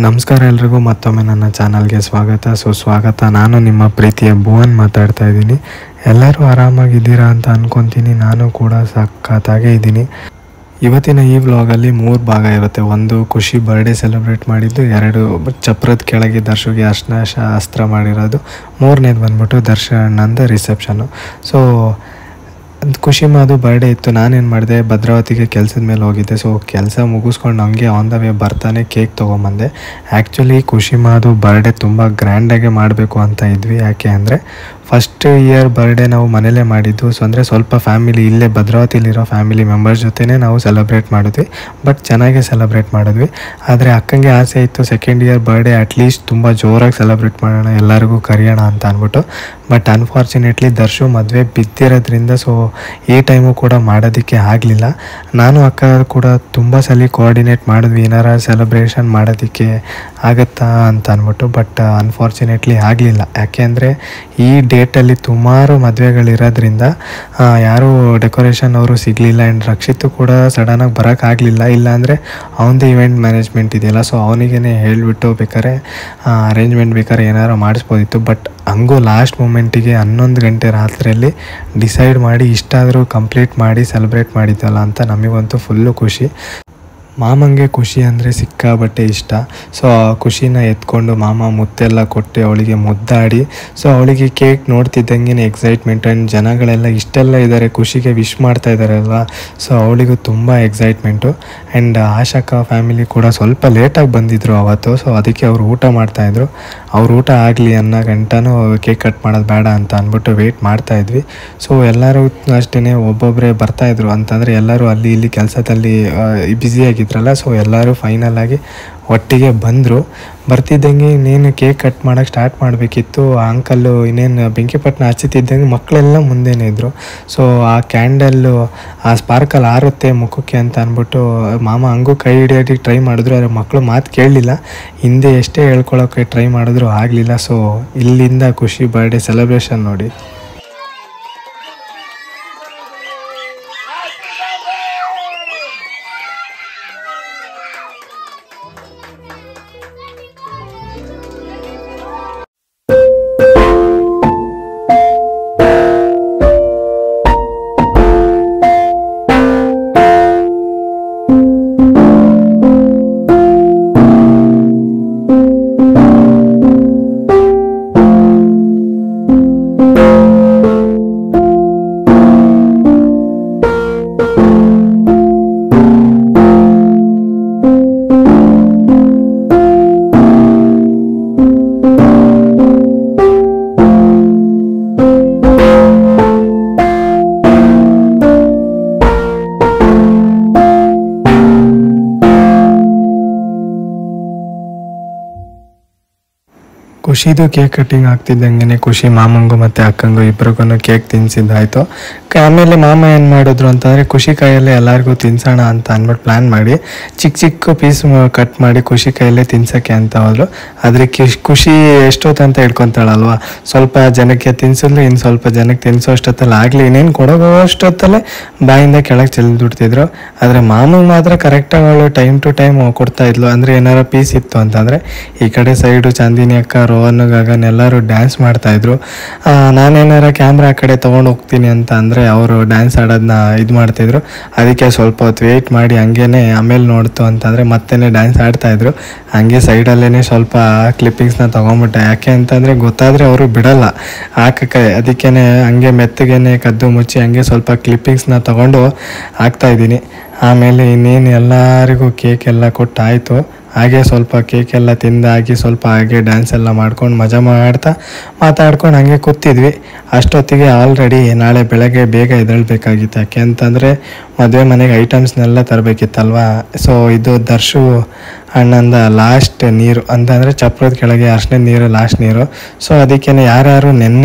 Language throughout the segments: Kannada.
ನಮಸ್ಕಾರ ಎಲ್ರಿಗೂ ಮತ್ತೊಮ್ಮೆ ನನ್ನ ಚಾನಲ್ಗೆ ಸ್ವಾಗತ. ಸ್ವಾಗತ. ನಾನು ನಿಮ್ಮ ಪ್ರೀತಿಯ ಭುವನ್ ಮಾತಾಡ್ತಾ ಇದ್ದೀನಿ. ಎಲ್ಲರೂ ಆರಾಮಾಗಿದ್ದೀರಾ ಅಂತ ಅಂದ್ಕೊತೀನಿ. ನಾನು ಕೂಡ ಸಖತ್ತಾಗೇ ಇದ್ದೀನಿ. ಇವತ್ತಿನ ಈ ವ್ಲಾಗಲ್ಲಿ 3 ಭಾಗ ಇರುತ್ತೆ. ಒಂದು ಖುಷಿ ಬರ್ಡೇ ಸೆಲೆಬ್ರೇಟ್ ಮಾಡಿದ್ದು, 2 ಚಪ್ರದ ಕೆಳಗೆ ದರ್ಶುಗೆ ಅರ್ಶಿನ ಶಾಸ್ತ್ರ ಮಾಡಿರೋದು, 3ನೇದು ಬಂದ್ಬಿಟ್ಟು ದರ್ಶನಂದ ರಿಸೆಪ್ಷನ್ನು. ಸೊ ಖುಷಿ ಮಾದು ಬರ್ಡೇ ಇತ್ತು. ನಾನೇನು ಮಾಡಿದೆ, ಭದ್ರಾವತಿಗೆ ಕೆಲಸದ ಮೇಲೆ ಹೋಗಿದ್ದೆ. ಸೊ ಕೆಲಸ ಮುಗಿಸ್ಕೊಂಡು ಹಂಗೆ ಆನ್ ದ ವೇ ಬರ್ತಾನೆ ಕೇಕ್ ತೊಗೊಂಬಂದೆ. ಆ್ಯಕ್ಚುಲಿ ಖುಷಿ ಮಾದು ಬರ್ಡೇ ತುಂಬ ಗ್ರ್ಯಾಂಡಾಗೆ ಮಾಡಬೇಕು ಅಂತ ಇದ್ವಿ. ಯಾಕೆ ಅಂದರೆ ಫಸ್ಟ್ ಇಯರ್ ಬರ್ಡೇ ನಾವು ಮನೇಲೇ ಮಾಡಿದ್ದು. ಸೊ ಅಂದರೆ ಸ್ವಲ್ಪ ಫ್ಯಾಮಿಲಿ ಇಲ್ಲೇ ಭದ್ರಾವತಿಲಿರೋ ಫ್ಯಾಮಿಲಿ ಮೆಂಬರ್ಸ್ ಜೊತೆನೇ ನಾವು ಸೆಲೆಬ್ರೇಟ್ ಮಾಡಿದ್ವಿ. ಬಟ್ ಚೆನ್ನಾಗೇ ಸೆಲೆಬ್ರೇಟ್ ಮಾಡಿದ್ವಿ. ಆದರೆ ಅಕ್ಕಂಗೆ ಆಸೆ ಇತ್ತು ಸೆಕೆಂಡ್ ಇಯರ್ ಬರ್ಡೇ ಅಟ್ಲೀಸ್ಟ್ ತುಂಬ ಜೋರಾಗಿ ಸೆಲೆಬ್ರೇಟ್ ಮಾಡೋಣ, ಎಲ್ಲರಿಗೂ ಕರೆಯೋಣ ಅಂತ ಅಂದ್ಬಿಟ್ಟು. ಬಟ್ ಅನ್ಫಾರ್ಚುನೇಟ್ಲಿ ದರ್ಶು ಮದುವೆ ಬಿದ್ದಿರೋದ್ರಿಂದ ಸೊ ಈ ಟೈಮು ಕೂಡ ಮಾಡೋದಕ್ಕೆ ಆಗಲಿಲ್ಲ. ನಾನು ಅಕ್ಕ ಕೂಡ ತುಂಬ ಸಲ ಕೋಆರ್ಡಿನೇಟ್ ಮಾಡಿದ್ವಿ ಏನಾರ ಸೆಲೆಬ್ರೇಷನ್ ಮಾಡೋದಕ್ಕೆ ಆಗುತ್ತಾ ಅಂತ ಅಂದ್ಬಿಟ್ಟು. ಬಟ್ ಅನ್ಫಾರ್ಚುನೇಟ್ಲಿ ಆಗಲಿಲ್ಲ. ಯಾಕೆ ಅಂದರೆ ಈ ಡೇಟಲ್ಲಿ ಸುಮಾರು ಮದುವೆಗಳಿರೋದ್ರಿಂದ ಯಾರೂ ಡೆಕೋರೇಷನ್ ಅವರು ಸಿಗಲಿಲ್ಲ. ಆ್ಯಂಡ್ ರಕ್ಷಿತ್ ಕೂಡ ಸಡನ್ನಾಗಿ ಬರೋಕ್ಕಾಗಲಿಲ್ಲ. ಇಲ್ಲಾಂದರೆ ಅವನದೇ ಇವೆಂಟ್ ಮ್ಯಾನೇಜ್ಮೆಂಟ್ ಇದೆಯಲ್ಲ, ಸೊ ಅವನಿಗೇ ಹೇಳಿಬಿಟ್ಟು ಬೇಕಾದ್ರೆ ಅರೇಂಜ್ಮೆಂಟ್ ಬೇಕಾದ್ರೆ ಏನಾರು ಮಾಡಿಸ್ಬೋದಿತ್ತು. ಬಟ್ ಹಂಗೂ ಲಾಸ್ಟ್ ಮೂಮೆಂಟಿಗೆ 11 ಗಂಟೆ ರಾತ್ರಿಯಲ್ಲಿ ಡಿಸೈಡ್ ಮಾಡಿ ಇಷ್ಟಾದರೂ ಕಂಪ್ಲೀಟ್ ಮಾಡಿ ಸೆಲೆಬ್ರೇಟ್ ಮಾಡಿದ್ದಲ್ಲ ಅಂತ ನಮಗಂತೂ ಫುಲ್ಲು ಖುಷಿ. ಮಾಮಂಗೆ ಖುಷಿ ಅಂದರೆ ಸಿಕ್ಕಾಬಟ್ಟೆ ಇಷ್ಟ. ಸೊ ಆ ಖುಷಿನ ಎತ್ಕೊಂಡು ಮಾಮ ಮುತ್ತೆಲ್ಲ ಕೊಟ್ಟು ಅವಳಿಗೆ ಮುದ್ದಾಡಿ, ಸೊ ಅವಳಿಗೆ ಕೇಕ್ ನೋಡ್ತಿದ್ದಂಗೆ ಎಕ್ಸೈಟ್ಮೆಂಟ್. ಆ್ಯಂಡ್ ಜನಗಳೆಲ್ಲ ಇಷ್ಟೆಲ್ಲ ಇದ್ದಾರೆ, ಖುಷಿಗೆ ವಿಶ್ ಮಾಡ್ತಾ ಇದ್ದಾರಲ್ವ, ಸೊ ಅವಳಿಗೂ ತುಂಬ ಎಕ್ಸೈಟ್ಮೆಂಟು. ಆ್ಯಂಡ್ ಆಶಕ್ಕ ಫ್ಯಾಮಿಲಿ ಕೂಡ ಸ್ವಲ್ಪ ಲೇಟಾಗಿ ಬಂದಿದ್ದರು ಅವತ್ತು. ಸೊ ಅದಕ್ಕೆ ಅವರು ಊಟ ಮಾಡ್ತಾಯಿದ್ರು. ಅವ್ರು ಊಟ ಆಗಲಿ ಅನ್ನೋ ಗಂಟನೂ ಕೇಕ್ ಕಟ್ ಮಾಡೋದು ಬೇಡ ಅಂತ ಅಂದ್ಬಿಟ್ಟು ವೆಯ್ಟ್ ಮಾಡ್ತಾಯಿದ್ವಿ. ಸೊ ಎಲ್ಲರೂ ಅಷ್ಟೇ ಒಬ್ಬೊಬ್ಬರೇ ಬರ್ತಾಯಿದ್ರು. ಅಂತಂದರೆ ಎಲ್ಲರೂ ಅಲ್ಲಿ ಇಲ್ಲಿ ಕೆಲಸದಲ್ಲಿ ಬ್ಯುಸಿಯಾಗಿದ್ರಲ್ಲ, ಸೊ ಎಲ್ಲರೂ ಫೈನಲ್ ಆಗಿ ಒಟ್ಟಿಗೆ ಬಂದರು. ಬರ್ತಿದ್ದಂಗೆ ಇನ್ನೇನು ಕೇಕ್ ಕಟ್ ಮಾಡೋಕ್ಕೆ ಸ್ಟಾರ್ಟ್ ಮಾಡಬೇಕಿತ್ತು. ಆ ಅಂಕಲ್ಲು ಇನ್ನೇನು ಬೆಂಕಿಪಟ್ಟಣ ಹಚ್ಚುತ್ತಿದ್ದಂಗೆ ಮಕ್ಕಳೆಲ್ಲ ಮುಂದೆನೇ ಇದ್ದರು. ಸೊ ಆ ಕ್ಯಾಂಡಲ್ಲು ಆ ಸ್ಪಾರ್ಕಲ್ ಆರುತ್ತೆ ಮುಖಕ್ಕೆ ಅಂತ ಅಂದ್ಬಿಟ್ಟು ಮಾಮ ಹಂಗೂ ಕೈ ಹಿಡಿಯೋದಕ್ಕೆ ಟ್ರೈ ಮಾಡಿದ್ರು. ಆದರೆ ಮಕ್ಕಳು ಮಾತು ಕೇಳಲಿಲ್ಲ. ಹಿಂದೆ ಎಷ್ಟೇ ಹೇಳ್ಕೊಳ್ಳೋಕ್ಕೆ ಟ್ರೈ ಮಾಡಿದ್ರು ಆಗಲಿಲ್ಲ. ಸೊ ಇಲ್ಲಿಂದ ಖುಷಿ ಬರ್ಡೇ ಸೆಲೆಬ್ರೇಷನ್ ನೋಡಿ. ಖುಷಿದು ಕೇಕ್ ಕಟ್ಟಿಂಗ್ ಆಗ್ತಿದ್ದಂಗೆ ಖುಷಿ ಮಾಮಂಗೂ ಮತ್ತು ಅಕ್ಕಂಗೂ ಇಬ್ರಿಗೂ ಕೇಕ್ ತಿನ್ನಿಸಿದ್ದಾಯಿತು. ಆಮೇಲೆ ಮಾಮ ಏನು ಮಾಡಿದ್ರು ಅಂತಂದರೆ ಖುಷಿ ಕೈಯಲ್ಲೇ ಎಲ್ಲರಿಗೂ ತಿನ್ಸೋಣ ಅಂತ ಅಂದ್ಬಿಟ್ಟು ಪ್ಲ್ಯಾನ್ ಮಾಡಿ ಚಿಕ್ಕ ಪೀಸ್ ಕಟ್ ಮಾಡಿ ಖುಷಿ ಕೈಯಲ್ಲೇ ತಿನ್ಸೋಕ್ಕೆ ಅಂತ ಹೋದ್ರು. ಅದಕ್ಕೆ ಖುಷಿ ಎಷ್ಟೊತ್ತು ಅಂತ ಹೇಳ್ಕೊತಾಳಲ್ವ, ಸ್ವಲ್ಪ ಜನಕ್ಕೆ ತಿನ್ಸಿದ್ರೆ ಇನ್ನು ಸ್ವಲ್ಪ ಜನಕ್ಕೆ ತಿನ್ಸೋ ಅಷ್ಟೊತ್ತಲ್ಲಿ ಆಗಲಿ, ಇನ್ನೇನು ಕೊಡೋಗೋ ಅಷ್ಟೊತ್ತಲ್ಲೇ ಬಾಯಿಂದ ಕೆಳಗೆ ಚೆಲ್ದುಬಿಡ್ತಿದ್ರು. ಆದರೆ ಮಾಮಂಗೆ ಮಾತ್ರ ಕರೆಕ್ಟಾಗಿ ಅವಳು ಟೈಮ್ ಟು ಟೈಮ್ ಕೊಡ್ತಾಯಿದ್ಲು. ಅಂದರೆ ಏನಾರ ಪೀಸ್ ಇತ್ತು ಅಂತಂದರೆ ಈ ಕಡೆ ಸೈಡು ಚಾಂದಿನಿ ಅಕ್ಕ, ರೋಹನ್, ಗಗನ್ ಎಲ್ಲರೂ ಡ್ಯಾನ್ಸ್ ಮಾಡ್ತಾಯಿದ್ರು. ನಾನೇನಾರ ಕ್ಯಾಮ್ರಾ ಆ ಕಡೆ ತೊಗೊಂಡು ಹೋಗ್ತೀನಿ ಅಂತ ಅಂದರೆ ಅವರು ಡ್ಯಾನ್ಸ್ ಆಡೋದನ್ನ ಇದು ಮಾಡ್ತಾಯಿದ್ರು. ಅದಕ್ಕೆ ಸ್ವಲ್ಪ ಹೊತ್ತು ವೆಯ್ಟ್ ಮಾಡಿ ಹಂಗೇ ಆಮೇಲೆ ನೋಡ್ತು ಅಂತಂದರೆ ಮತ್ತೆ ಡ್ಯಾನ್ಸ್ ಆಡ್ತಾಯಿದ್ರು. ಹಂಗೆ ಸೈಡಲ್ಲೇ ಸ್ವಲ್ಪ ಕ್ಲಿಪ್ಪಿಂಗ್ಸ್ನ ತೊಗೊಂಬಿಟ್ಟೆ. ಯಾಕೆ ಅಂತಂದರೆ ಗೊತ್ತಾದರೆ ಅವರು ಬಿಡೋಲ್ಲ ಹಾಕಕ್ಕೆ. ಅದಕ್ಕೇ ಹಂಗೆ ಮೆತ್ತಗೇ ಕದ್ದು ಮುಚ್ಚಿ ಹಂಗೆ ಸ್ವಲ್ಪ ಕ್ಲಿಪ್ಪಿಂಗ್ಸ್ನ ತೊಗೊಂಡು ಹಾಕ್ತಾಯಿದ್ದೀನಿ. ಆಮೇಲೆ ಇನ್ನೇನು ಎಲ್ಲರಿಗೂ ಕೇಕ್ ಎಲ್ಲ ಕೊಟ್ಟಾಯಿತು. ಹಾಗೆ ಸ್ವಲ್ಪ ಕೇಕೆಲ್ಲ ತಿಂದಾಗಿ ಸ್ವಲ್ಪ ಹಾಗೆ ಡ್ಯಾನ್ಸ್ ಎಲ್ಲ ಮಾಡ್ಕೊಂಡು ಮಜಾ ಮಾಡ್ತಾ ಮಾತಾಡ್ಕೊಂಡು ಹಂಗೆ ಕೂತಿದ್ವಿ. ಅಷ್ಟೊತ್ತಿಗೆ ಆಲ್ರೆಡಿ ನಾಳೆ ಬೆಳಗ್ಗೆ ಬೇಗ ಎದ್ದೇಳಬೇಕಾಗಿತ್ತು. ಯಾಕೆ ಅಂತಂದರೆ ಮದುವೆ ಮನೆಗೆ ಐಟಮ್ಸ್ನೆಲ್ಲ ತರಬೇಕಿತ್ತಲ್ವ. ಸೊ ಇದು ದರ್ಶು ಅಣ್ಣಂದ ಲಾಸ್ಟ್ ನೀರು ಅಂತಂದರೆ ಚಪ್ರದ ಕೆಳಗೆ ಅರ್ಶಿನ ನೀರು ಲಾಸ್ಟ್ ನೀರು. ಸೊ ಅದಕ್ಕೇ ಯಾರ್ಯಾರು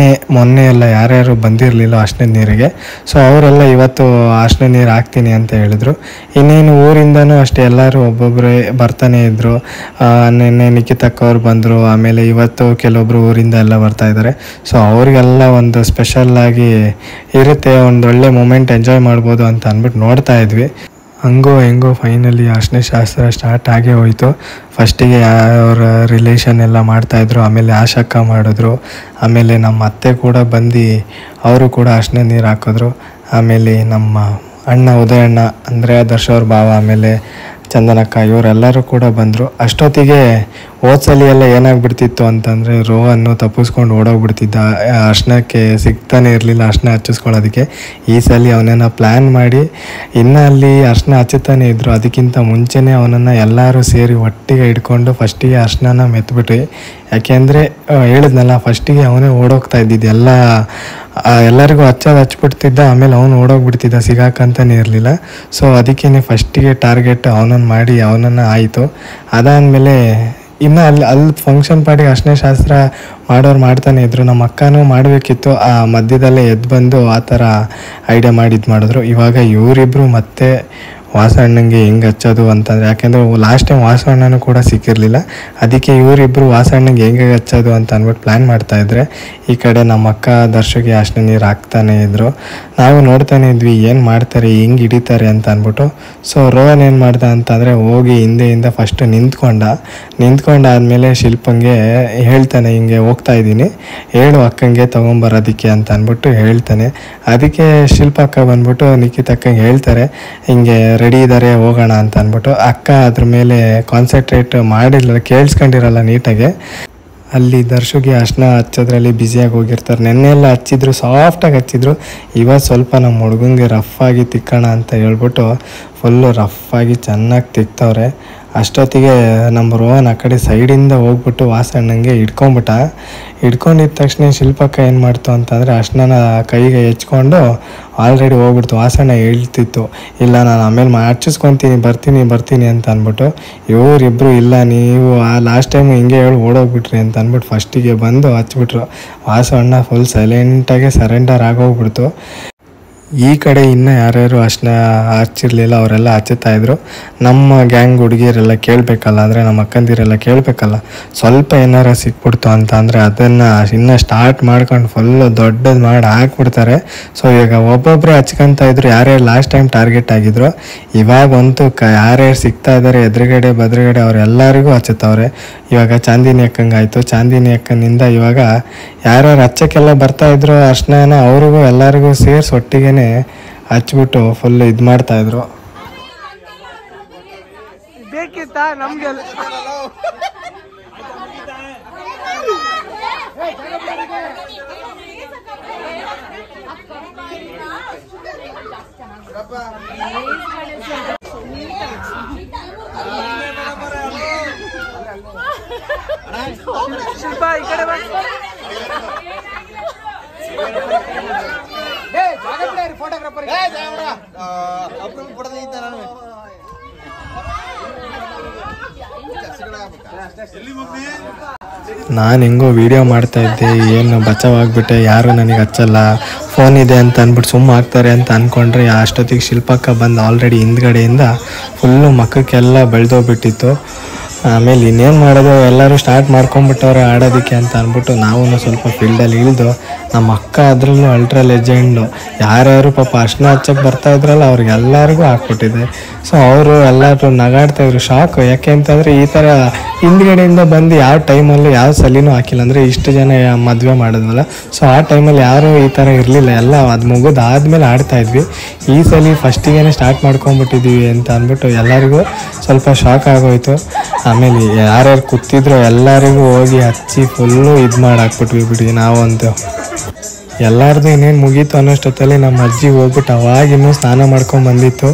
ಮೊನ್ನೆ ಎಲ್ಲ ಯಾರ್ಯಾರು ಬಂದಿರಲಿಲ್ಲ ಅರ್ಶಿನ ನೀರಿಗೆ, ಸೊ ಅವರೆಲ್ಲ ಇವತ್ತು ಅರ್ಶಿನ ನೀರು ಹಾಕ್ತೀನಿ ಅಂತ ಹೇಳಿದ್ರು. ಇನ್ನೇನು ಊರಿಂದನೂ ಅಷ್ಟೇ ಎಲ್ಲರೂ ಒಬ್ಬೊಬ್ಬರೇ ಬರ್ತಾನೆ ಇದ್ದರು. ನಿನ್ನೆ ನಿಖಿತಕ್ಕ ಅವ್ರು ಬಂದರು. ಆಮೇಲೆ ಇವತ್ತು ಕೆಲವೊಬ್ಬರು ಊರಿಂದ ಎಲ್ಲ ಬರ್ತಾಯಿದ್ದಾರೆ. ಸೊ ಅವ್ರಿಗೆಲ್ಲ ಒಂದು ಸ್ಪೆಷಲ್ಲಾಗಿ ಇರುತ್ತೆ, ಒಂದು ಒಳ್ಳೆ ಮೂಮೆಂಟ್ ಎಂಜಾಯ್ ಮಾಡ್ಬೋದು ಅಂತ ಅಂದ್ಬಿಟ್ಟು ನೋಡ್ತಾ ಇದ್ವಿ. ಹಂಗೋ ಹೆಂಗೋ ಫೈನಲಿ ಅರ್ಶಿನ ಶಾಸ್ತ್ರ ಸ್ಟಾರ್ಟ್ ಆಗೇ ಹೋಯಿತು. ಫಸ್ಟಿಗೆ ಅವರ ರಿಲೇಷನ್ ಎಲ್ಲ ಮಾಡ್ತಾಯಿದ್ರು, ಆಮೇಲೆ ಆಶಕ್ಕ ಮಾಡಿದ್ರು, ಆಮೇಲೆ ನಮ್ಮ ಅತ್ತೆ ಕೂಡ ಬಂದು ಅವರು ಕೂಡ ಅರ್ಶಿನ ನೀರು ಹಾಕಿದ್ರು. ಆಮೇಲೆ ನಮ್ಮ ಅಣ್ಣ ಉದಯಣ್ಣ ಅಂದರೆ ದರ್ಶವ್ರ ಭಾವ, ಆಮೇಲೆ ಚಂದನಕ್ಕ ಇವರೆಲ್ಲರೂ ಕೂಡ ಬಂದರು. ಅಷ್ಟೊತ್ತಿಗೆ ಹೋದ್ಸಲಿ ಎಲ್ಲ ಏನಾಗ್ಬಿಡ್ತಿತ್ತು ಅಂತಂದರೆ ರೋಹನ್ನು ತಪ್ಪಿಸ್ಕೊಂಡು ಓಡೋಗ್ಬಿಡ್ತಿದ್ದ, ಅರ್ಶನಕ್ಕೆ ಸಿಗ್ತಾನೆ ಇರಲಿಲ್ಲ ಅರ್ಶನ ಹಚ್ಚಿಸ್ಕೊಳ್ಳೋದಕ್ಕೆ. ಈ ಸಲ ಅವನನ್ನು ಪ್ಲ್ಯಾನ್ ಮಾಡಿ ಇನ್ನೂ ಅಲ್ಲಿ ಅರ್ಶನ ಹಚ್ಚುತ್ತಾನೆ ಇದ್ದರು. ಅದಕ್ಕಿಂತ ಮುಂಚೆನೇ ಅವನನ್ನು ಎಲ್ಲರೂ ಸೇರಿ ಒಟ್ಟಿಗೆ ಹಿಡ್ಕೊಂಡು ಫಸ್ಟಿಗೆ ಅರ್ಶನ ಮೆತ್ಬಿಟ್ವಿ. ಯಾಕೆಂದರೆ ಹೇಳಿದ್ನಲ್ಲ, ಫಸ್ಟಿಗೆ ಅವನೇ ಓಡೋಗ್ತಾ ಇದ್ದಿದ್ದು, ಎಲ್ಲರಿಗೂ ಹಚ್ಬಿಡ್ತಿದ್ದ, ಆಮೇಲೆ ಅವನು ಓಡೋಗ್ಬಿಡ್ತಿದ್ದ, ಸಿಗಾಕಂತಾನೆ ಇರಲಿಲ್ಲ. ಸೊ ಅದಕ್ಕೇ ಫಸ್ಟಿಗೆ ಟಾರ್ಗೆಟ್ ಅವನನ್ನು ಮಾಡಿ ಅವನನ್ನು ಆಯಿತು. ಅದಾದಮೇಲೆ ಇನ್ನು ಅಲ್ಲಿ ಫಂಕ್ಷನ್ ಪಾರ್ಟಿಗೆ ಅರ್ಶಿನ ಶಾಸ್ತ್ರ ಮಾಡೋರು ಮಾಡ್ತಾನೆ ಇದ್ದರು. ನಮ್ಮ ಅಕ್ಕನೂ ಮಾಡಬೇಕಿತ್ತು, ಆ ಮಧ್ಯದಲ್ಲೇ ಎದ್ದು ಬಂದು ಆ ಥರ ಐಡಿಯಾ ಮಾಡಿದ್ರು. ಇವಾಗ ಇವರಿಬ್ಬರು ಮತ್ತೆ ವಾಸಣ್ಣಂಗೆ ಹೆಂಗೆ ಹಚ್ಚೋದು ಅಂತಂದರೆ, ಯಾಕೆಂದರೆ ಲಾಸ್ಟ್ ಟೈಮ್ ವಾಸಣ್ಣನೂ ಕೂಡ ಸಿಕ್ಕಿರಲಿಲ್ಲ, ಅದಕ್ಕೆ ಇವರಿಬ್ಬರು ವಾಸಣ್ಣಂಗೆ ಹೆಂಗೆ ಹಚ್ಚೋದು ಅಂತ ಅಂದ್ಬಿಟ್ಟು ಪ್ಲ್ಯಾನ್ ಮಾಡ್ತಾಯಿದ್ರೆ, ಈ ಕಡೆ ನಮ್ಮ ಅಕ್ಕ ದರ್ಶಗೆ ಅರ್ಶಿನ ನೀರು ಹಾಕ್ತಾನೆ ಇದ್ದರು. ನಾವು ನೋಡ್ತಾನೆ ಇದ್ವಿ ಏನು ಮಾಡ್ತಾರೆ, ಹೆಂಗೆ ಹಿಡಿತಾರೆ ಅಂತ ಅಂದ್ಬಿಟ್ಟು. ಸೊ ರೋಹನ್ ಏನು ಮಾಡ್ದ ಅಂತಂದರೆ ಹೋಗಿ ಹಿಂದೆಯಿಂದ ಫಸ್ಟು ನಿಂತ್ಕೊಂಡಾದ್ಮೇಲೆ ಶಿಲ್ಪಂಗೆ ಹೇಳ್ತಾನೆ, ಹಿಂಗೆ ಹೋಗ್ತಾ ಇದ್ದೀನಿ, ಹೇಳು ಅಕ್ಕಂಗೆ ತೊಗೊಂಬರೋದಕ್ಕೆ ಅಂತ ಅಂದ್ಬಿಟ್ಟು ಹೇಳ್ತಾನೆ. ಅದಕ್ಕೆ ಶಿಲ್ಪ ಅಕ್ಕ ಬಂದ್ಬಿಟ್ಟು ನಿಖಿತಕ್ಕಂಗೆ ಹೇಳ್ತಾರೆ, ಹಿಂಗೆ ರೆಡಿ ಇದ್ದಾರೆ ಹೋಗೋಣ ಅಂತ ಅಂದ್ಬಿಟ್ಟು. ಅಕ್ಕ ಅದ್ರ ಮೇಲೆ ಕಾನ್ಸಂಟ್ರೇಟ್ ಮಾಡಿಲ್ಲ, ಕೇಳಿಸ್ಕೊಂಡಿರಲ್ಲ ನೀಟಾಗೆ. ಅಲ್ಲಿ ದರ್ಶುಗೆ ಅರ್ಶಿನ ಹಚ್ಚೋದ್ರಲ್ಲಿ ಬ್ಯುಸಿಯಾಗಿ ಹೋಗಿರ್ತಾರೆ. ನೆನ್ನೆಲ್ಲ ಹಚ್ಚಿದ್ರು, ಸಾಫ್ಟಾಗಿ ಹಚ್ಚಿದ್ರು. ಇವತ್ತು ಸ್ವಲ್ಪ ನಮ್ಮ ಹುಡುಗಂಗೆ ರಫಾಗಿ ತಿಕ್ಕೋಣ ಅಂತ ಹೇಳ್ಬಿಟ್ಟು ಫುಲ್ಲು ರಫಾಗಿ ಚೆನ್ನಾಗಿ ತಿಕ್ತವ್ರೆ. ಅಷ್ಟೊತ್ತಿಗೆ ನಮ್ಮ ರೋಹನ್ ಆ ಕಡೆ ಸೈಡಿಂದ ಹೋಗ್ಬಿಟ್ಟು ವಾಸಣ್ಣಂಗೆ ಹಿಡ್ಕೊಂಡಿದ್ದ ತಕ್ಷಣ ಶಿಲ್ಪಕ್ಕ ಏನು ಮಾಡ್ತು ಅಂತಂದರೆ ಅರ್ಶಿನ ಕೈಗೆ ಹೆಚ್ಕೊಂಡು ಆಲ್ರೆಡಿ ಹೋಗ್ಬಿಡ್ತು. ವಾಸಣ್ಣ ಹೇಳ್ತಿತ್ತು, ಇಲ್ಲ ನಾನು ಆಮೇಲೆ ಹಚ್ಚಿಸ್ಕೊತೀನಿ ಬರ್ತೀನಿ ಅಂತ ಅಂದ್ಬಿಟ್ಟು. ಇವರಿಬ್ಬರು ಇಲ್ಲ ನೀವು ಲಾಸ್ಟ್ ಟೈಮ್ ಹಿಂಗೆ ಹೇಳಿ ಓಡೋಗ್ಬಿಟ್ರಿ ಅಂತ ಅಂದ್ಬಿಟ್ಟು ಫಸ್ಟಿಗೆ ಬಂದು ಹಚ್ಬಿಟ್ರು. ವಾಸಣ್ಣ ಫುಲ್ ಸೈಲೆಂಟಾಗೆ ಸರೆಂಡರ್ ಆಗೋಗ್ಬಿಡ್ತು. ಈ ಕಡೆ ಇನ್ನೂ ಯಾರ್ಯಾರು ಅರ್ಶಿನ ಹಚ್ಚಿರಲಿಲ್ಲ ಅವರೆಲ್ಲ ಹಚ್ಚುತ್ತಾಯಿದ್ರು. ನಮ್ಮ ಗ್ಯಾಂಗ್ ಹುಡುಗಿಯರೆಲ್ಲ ಕೇಳಬೇಕಲ್ಲ, ಅಂದರೆ ನಮ್ಮ ಅಕ್ಕಂದಿರೆಲ್ಲ ಕೇಳಬೇಕಲ್ಲ, ಸ್ವಲ್ಪ ಏನಾರ ಸಿಕ್ಬಿಡ್ತು ಅಂತ ಅಂದರೆ ಅದನ್ನು ಇನ್ನೂ ಸ್ಟಾರ್ಟ್ ಮಾಡ್ಕೊಂಡು ಫುಲ್ಲು ದೊಡ್ಡದು ಮಾಡಿ ಹಾಕ್ಬಿಡ್ತಾರೆ. ಸೊ ಈಗ ಒಬ್ಬೊಬ್ಬರೇ ಹಚ್ಕೊತಾ ಇದ್ರು, ಯಾರ್ಯಾರು ಲಾಸ್ಟ್ ಟೈಮ್ ಟಾರ್ಗೆಟ್ ಆಗಿದ್ರು. ಇವಾಗಂತೂ ಯಾರ್ಯಾರು ಸಿಗ್ತಾ ಇದ್ದಾರೆ ಎದುರುಗಡೆ ಬದುರುಗಡೆ ಅವರೆಲ್ಲರಿಗೂ ಹಚ್ಚುತ್ತವ್ರೆ. ಇವಾಗ ಚಾಂದಿನಿ ಅಕ್ಕಂಗಾಯಿತು, ಚಾಂದಿನಿ ಅಕ್ಕನಿಂದ ಇವಾಗ ಯಾರ್ಯಾರು ಹಚ್ಚಕ್ಕೆಲ್ಲ ಬರ್ತಾಯಿದ್ರು ಅರ್ಶಿನ ಅವ್ರಿಗೂ ಎಲ್ಲರಿಗೂ ಸೇರಿಸಿ ಒಟ್ಟಿಗೆ ಹಚ್ಬಿಟ್ಟು ಫುಲ್ ಇದು ಮಾಡ್ತಾಯಿದ್ರು. ಬೇಕಿತ್ತ ನಮ್ಗೆ ಶಿಲ್ಪ ಈ ಕಡೆ ಬಾ. ಫೋಟೋಗ್ರಾಫರ್ ನಾನು ಹೆಂಗೋ ವೀಡಿಯೋ ಮಾಡ್ತಾಯಿದ್ದೆ, ಏನು ಬಚಾವಾಗ್ಬಿಟ್ಟೆ, ಯಾರು ನನಗೆ ಹಚ್ಚಲ್ಲ, ಫೋನ್ ಇದೆ ಅಂತ ಅಂದ್ಬಿಟ್ಟು ಸುಮ್ಮ ಆಗ್ತಾರೆ ಅಂತ ಅಂದ್ಕೊಂಡ್ರೆ ಅಷ್ಟೊತ್ತಿಗೆ ಶಿಲ್ಪಕ್ಕ ಬಂದು ಆಲ್ರೆಡಿ ಹಿಂದ್ಗಡೆಯಿಂದ ಫುಲ್ಲು ಮಕ್ಕಕ್ಕೆಲ್ಲ ಬೆಳೆದೋಗ್ಬಿಟ್ಟಿತ್ತು. ಆಮೇಲೆ ಇನ್ನೇನು ಮಾಡೋದು, ಎಲ್ಲರೂ ಸ್ಟಾರ್ಟ್ ಮಾಡ್ಕೊಂಬಿಟ್ಟವ್ರೆ ಆಡೋದಕ್ಕೆ ಅಂತ ಅಂದ್ಬಿಟ್ಟು ನಾವು ಸ್ವಲ್ಪ ಫೀಲ್ಡಲ್ಲಿ ಇಳಿದು ನಮ್ಮ ಅಕ್ಕ ಅದರಲ್ಲೂ ಅಲ್ಟ್ರಾ ಲೆಜೆಂಡು ಯಾರ್ಯಾರು ಪಾಪ ಅರ್ಶಿನ ಹಚ್ಚಕ್ಕೆ ಬರ್ತಾಯಿದ್ರಲ್ಲ ಅವ್ರಿಗೆಲ್ಲರಿಗೂ ಹಾಕ್ಬಿಟ್ಟಿದೆ. ಸೊ ಅವರು ಎಲ್ಲರೂ ನಗಾಡ್ತಾಯಿದ್ರು, ಶಾಕು. ಯಾಕೆ ಅಂತಂದರೆ ಈ ಥರ ಹಿಂದ್ಗಡೆಯಿಂದ ಬಂದು ಯಾವ ಟೈಮಲ್ಲಿ ಯಾವ ಸಲಿನೂ ಹಾಕಿಲ್ಲ, ಅಂದರೆ ಇಷ್ಟು ಜನ ಮದುವೆ ಮಾಡಿದ್ವಲ್ಲ, ಸೊ ಆ ಟೈಮಲ್ಲಿ ಯಾರೂ ಈ ಥರ ಇರಲಿಲ್ಲ, ಎಲ್ಲ ಅದು ಮುಗಿದಾದ್ಮೇಲೆ ಆಡ್ತಾಯಿದ್ವಿ. ಈ ಸಲ ಫಸ್ಟಿಗೆ ಸ್ಟಾರ್ಟ್ ಮಾಡ್ಕೊಂಬಿಟ್ಟಿದ್ದೀವಿ ಅಂತ ಅಂದ್ಬಿಟ್ಟು ಎಲ್ಲರಿಗೂ ಸ್ವಲ್ಪ ಶಾಕ್ ಆಗೋಯ್ತು. ಆಮೇಲೆ ಯಾರ್ಯಾರು ಕೂತಿದ್ರು ಎಲ್ಲರಿಗೂ ಹೋಗಿ ಹಚ್ಚಿ ಫುಲ್ಲು ಇದು ಮಾಡಿ ಹಾಕ್ಬಿಟ್ವಿ ನಾವಂತೂ. ಎಲ್ಲರದು ಇನ್ನೇನು ಮುಗೀತು ಅನ್ನೋಷ್ಟೊತ್ತಲ್ಲಿ ನಮ್ಮ ಅಜ್ಜಿ ಹೋಗ್ಬಿಟ್ಟು ಅವಾಗಿನ್ನೂ ಸ್ನಾನ ಮಾಡ್ಕೊಂಡು ಬಂದಿತ್ತು.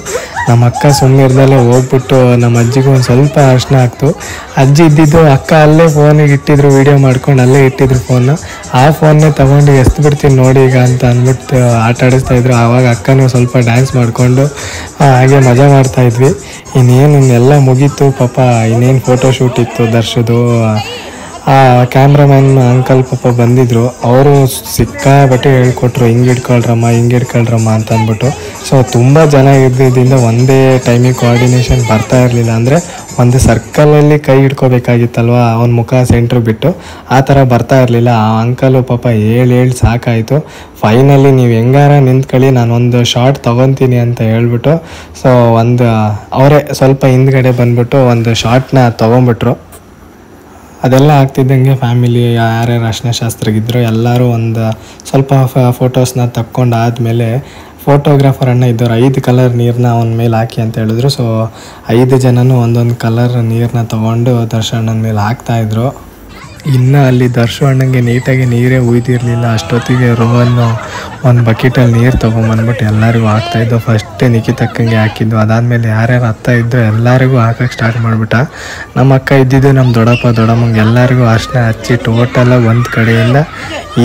ನಮ್ಮ ಅಕ್ಕ ಸುಮ್ಮನಿರ್ದಲ್ಲೇ ಹೋಗ್ಬಿಟ್ಟು ನಮ್ಮ ಅಜ್ಜಿಗೂ ಒಂದು ಸ್ವಲ್ಪ ಅರ್ಶಿನ ಹಾಕ್ತು. ಅಜ್ಜಿ ಇದ್ದಿದ್ದು ಅಕ್ಕ ಅಲ್ಲೇ ಫೋನಿಗೆ ಇಟ್ಟಿದ್ರು, ವೀಡಿಯೋ ಮಾಡ್ಕೊಂಡು ಅಲ್ಲೇ ಇಟ್ಟಿದ್ರು ಫೋನ್ನ. ಆ ಫೋನ್ನೇ ತೊಗೊಂಡು ಎಸ್ದು ಬಿಡ್ತೀನಿ ನೋಡಿ ಈಗ ಅಂತ ಅಂದ್ಬಿಟ್ಟು ಆಟ ಆಡಿಸ್ತಾಯಿದ್ರು. ಆವಾಗ ಅಕ್ಕನೂ ಸ್ವಲ್ಪ ಡ್ಯಾನ್ಸ್ ಮಾಡಿಕೊಂಡು ಹಾಗೆ ಮಜಾ ಮಾಡ್ತಾಯಿದ್ವಿ. ಇನ್ನೆಲ್ಲ ಮುಗೀತು ಪಾಪ. ಇನ್ನೇನು ಫೋಟೋಶೂಟ್ ಇತ್ತು ದರ್ಶದು. ಆ ಕ್ಯಾಮ್ರಾಮ್ಯಾನ್ ಅಂಕಲ್ ಪಾಪ ಬಂದಿದ್ದರು, ಅವರು ಸಿಕ್ಕಾಬಟ್ಟೆ ಹೇಳ್ಕೊಟ್ರು, ಹಿಂಗೆ ಹಿಡ್ಕೊಳ್ರಮ್ಮ ಅಂತ ಅಂದ್ಬಿಟ್ಟು. ಸೊ ತುಂಬ ಜನ ಇದ್ದಿದ್ದರಿಂದ ಒಂದೇ ಟೈಮಿಗೆ ಕೋಆರ್ಡಿನೇಷನ್ ಬರ್ತಾ ಇರಲಿಲ್ಲ, ಅಂದರೆ ಒಂದು ಸರ್ಕಲಲ್ಲಿ ಕೈ ಹಿಡ್ಕೋಬೇಕಾಗಿತ್ತಲ್ವ, ಅವನ ಮುಖ ಸೆಂಟ್ರ್ ಬಿಟ್ಟು ಆ ಥರ ಬರ್ತಾ ಇರಲಿಲ್ಲ. ಆ ಅಂಕಲು ಪಾಪ ಹೇಳಿ ಸಾಕಾಯಿತು. ಫೈನಲಿ ನೀವು ಹೆಂಗಾರ ನಿಂತ್ಕೊಳ್ಳಿ, ನಾನೊಂದು ಶಾರ್ಟ್ ತೊಗೊತೀನಿ ಅಂತ ಹೇಳ್ಬಿಟ್ಟು ಸೊ ಅವರೇ ಸ್ವಲ್ಪ ಹಿಂದ್ಗಡೆ ಬಂದ್ಬಿಟ್ಟು ಒಂದು ಶಾರ್ಟ್ನ ತೊಗೊಂಬಿಟ್ರು. ಅದೆಲ್ಲ ಆಗ್ತಿದ್ದಂಗೆ ಫ್ಯಾಮಿಲಿ ಯಾರ್ಯಾರು ಅರ್ಶಿನಶಾಸ್ತ್ರಗಿದ್ರು ಎಲ್ಲರೂ ಒಂದು ಸ್ವಲ್ಪ ಫೋಟೋಸ್ನ ತಕ್ಕೊಂಡಾದಮೇಲೆ ಫೋಟೋಗ್ರಾಫರ್ ಅಣ್ಣ ಇದ್ದವ್ರು 5 ಕಲರ್ ನೀರನ್ನ ಅವನ ಮೇಲೆ ಹಾಕಿ ಅಂತ ಹೇಳಿದ್ರು. ಸೊ 5 ಜನನೂ ಒಂದೊಂದು ಕಲರ್ ನೀರನ್ನ ತೊಗೊಂಡು ದರ್ಶಣ್ಣನ ಮೇಲೆ ಹಾಕ್ತಾಯಿದ್ರು. ಇನ್ನು ಅಲ್ಲಿ ದರ್ಶು ಅಣ್ಣಂಗೆ ನೀಟಾಗಿ ನೀರೇ ಉಯ್ದಿರಲಿಲ್ಲ. ಅಷ್ಟೊತ್ತಿಗೆ ರೋಹನ್ನು ಒಂದು ಬಕೆಟಲ್ಲಿ ನೀರು ತೊಗೊಂಬಂದ್ಬಿಟ್ಟು ಎಲ್ಲರಿಗೂ ಹಾಕ್ತಾಯಿದ್ದು. ಫಸ್ಟೇ ನಿಖಿತಕ್ಕಂಗೆ ಹಾಕಿದ್ದು. ಅದಾದಮೇಲೆ ಯಾರ್ಯಾರು ಹತ್ತ ಇದ್ದೋ ಎಲ್ಲರಿಗೂ ಹಾಕೋಕ್ಕೆ ಸ್ಟಾರ್ಟ್ ಮಾಡಿಬಿಟ್ಟ. ನಮ್ಮ ಅಕ್ಕ ಇದ್ದಿದ್ದು ನಮ್ಮ ದೊಡ್ಡಮ್ಮಂಗೆ ಎಲ್ಲರಿಗೂ ಅರ್ಶಿನ ಹಚ್ಚಿ ಟೋಟಲಾಗಿ ಒಂದು ಕಡೆಯಿಂದ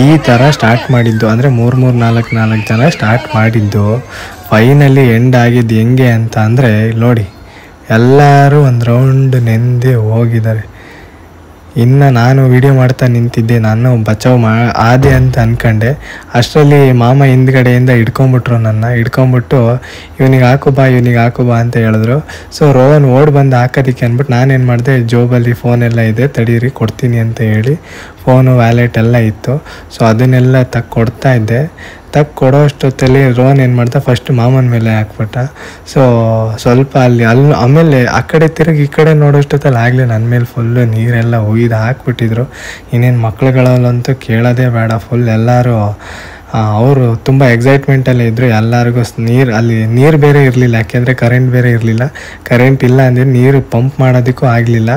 ಈ ಥರ ಸ್ಟಾರ್ಟ್ ಮಾಡಿದ್ದು. ಅಂದರೆ 3 ಜನ ಸ್ಟಾರ್ಟ್ ಮಾಡಿದ್ದು. ಫೈನಲಿ ಎಂಡ್ ಆಗಿದ್ದು ಹೆಂಗೆ ಅಂತ ಅಂದರೆ ನೋಡಿ, ಎಲ್ಲರೂ ಒಂದು ರೌಂಡ್ ನೆಂದೇ ಹೋಗಿದ್ದಾರೆ. ಇನ್ನು ನಾನು ವೀಡಿಯೋ ಮಾಡ್ತಾ ನಿಂತಿದ್ದೆ, ನಾನು ಬಚಾವ್ ಆದೆ ಅಂತ ಅಂದ್ಕೊಂಡೆ. ಅಷ್ಟರಲ್ಲಿ ಮಾಮ ಹಿಂದ್ಗಡೆಯಿಂದ ಹಿಡ್ಕೊಂಬಿಟ್ಟು ಇವನಿಗೆ ಹಾಕು ಬಾ ಅಂತ ಹೇಳಿದ್ರು. ಸೊ ರೋಹನ್ ಓಡ್ ಬಂದು ಹಾಕೋದಕ್ಕೆ ಅಂದ್ಬಿಟ್ಟು ನಾನೇನು ಮಾಡಿದೆ, ಜೋಬಲ್ಲಿ ಫೋನೆಲ್ಲ ಇದೆ ತಡೀರಿ ಕೊಡ್ತೀನಿ ಅಂತ ಹೇಳಿ ಫೋನು ವ್ಯಾಲೆಟ್ ಎಲ್ಲ ಇತ್ತು. ಸೊ ಅದನ್ನೆಲ್ಲ ಕೊಡ್ತಾ ಇದ್ದೆ. ಕೊಡೋ ಅಷ್ಟೊತ್ತಲ್ಲಿ ರೋಹನ್ ಏನು ಮಾಡ್ತಾ ಫಸ್ಟ್ ಮಾಮನ ಮೇಲೆ ಹಾಕ್ಬಿಟ್ಟ. ಸೊ ಸ್ವಲ್ಪ ಅಲ್ಲಿ ಆಮೇಲೆ ಆ ಕಡೆ ತಿರುಗಿ ಈ ಕಡೆ ನೋಡೋಷ್ಟೊತ್ತಲ್ಲಿ ಆಗಲಿ ನನ್ನ ಮೇಲೆ ಫುಲ್ಲು ನೀರೆಲ್ಲ ಹುಯ್ದು ಹಾಕ್ಬಿಟ್ಟಿದ್ರು. ಇನ್ನೇನು ಮಕ್ಳುಗಳಲ್ಲಂತೂ ಕೇಳೋದೇ ಬೇಡ. ಫುಲ್ ಎಲ್ಲರೂ ಅವರು ತುಂಬ ಎಕ್ಸೈಟ್ಮೆಂಟಲ್ಲೇ ಇದ್ದರು. ಎಲ್ಲರಿಗೂ ಅಲ್ಲಿ ನೀರು ಬೇರೆ ಇರಲಿಲ್ಲ, ಯಾಕೆಂದರೆ ಕರೆಂಟ್ ಬೇರೆ ಇರಲಿಲ್ಲ. ಕರೆಂಟ್ ಇಲ್ಲ ಅಂದರೆ ನೀರು ಪಂಪ್ ಮಾಡೋದಕ್ಕೂ ಆಗಲಿಲ್ಲ.